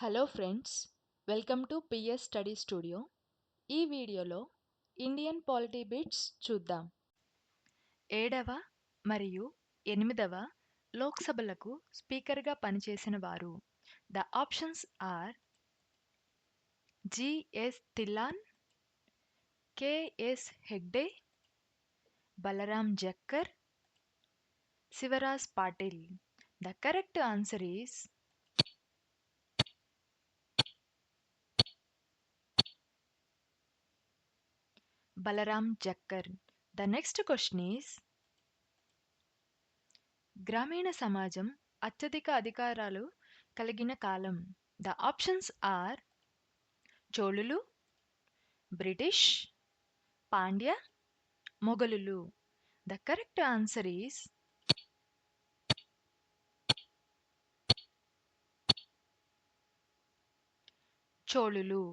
Hello friends, welcome to PS study studio. ఈ వీడియోలో Indian polity bits చూద్దాం. 7వ మరియు 8వ లోక్సభలకు స్పీకర్గా పనిచేసిన వారు. The options are GS Dhillon, KS Hegde, Balram Jakhar, Shivraj Patil. The correct answer is Balram Jakhar. The next question is గ్రామీణ సమాజం అత్యధిక అధికారాలు కలిగిన కాలం. ద ఆప్షన్స్ ఆర్ చోళులు, బ్రిటిష్, పాండ్య, మొఘలులు. ద కరెక్ట్ ఆన్సర్ ఈస్ చోళులు.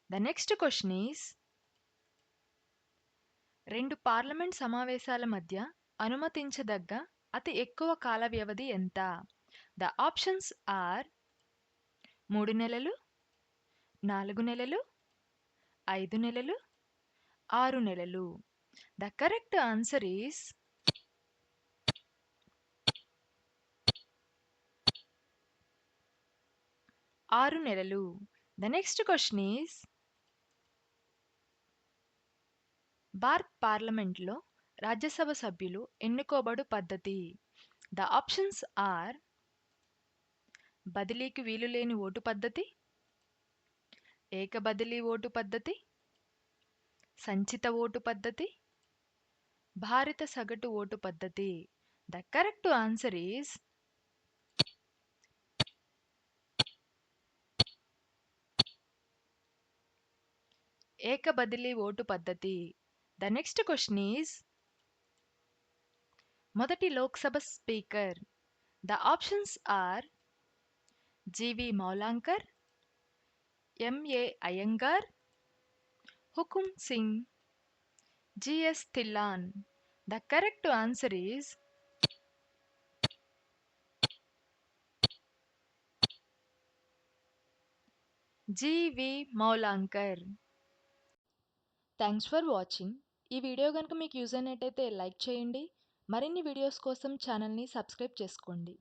ద నెక్స్ట్ క్వశ్చన్ ఈస్ రెండు పార్లమెంట్ సమావేశాల మధ్య అనుమతించదగ్గ అతి ఎక్కువ కాల వ్యవధి ఎంత? ద ఆప్షన్స్ ఆర్ 3 నెలలు, 4 నెలలు, 5 నెలలు, 6 నెలలు. ద కరెక్ట్ ఆన్సర్ ఈస్ 6 నెలలు. The next question is Bharat పార్లమెంట్లో రాజ్యసభ సభ్యులు ఎన్నుకోబడు పద్ధతి. ద ఆప్షన్స్ ఆర్ బదిలీకి వీలులేని ఓటు పద్ధతి, ఏక బదిలీ ఓటు పద్ధతి, సంచిత ఓటు పద్ధతి, భారిత సగటు ఓటు పద్ధతి. ద కరెక్ట్ ఆన్సర్ ఈస్ ఏక బదిలీ ఓటు పద్ధతి. ద నెక్స్ట్ క్వశ్చన్ ఈస్ మొదటి Lok Sabha speaker. The options are GV Mavalankar, MA Ayyangar, Hukam Singh, GS Dhillon. The correct answer is GV Mavalankar. Thanks for watching. ఈ వీడియో కనుక మీకు యూజ్ అయినట్టయితే లైక్ చేయండి. మరిన్ని వీడియోస్ కోసం ఛానల్ని సబ్స్క్రైబ్ చేసుకోండి.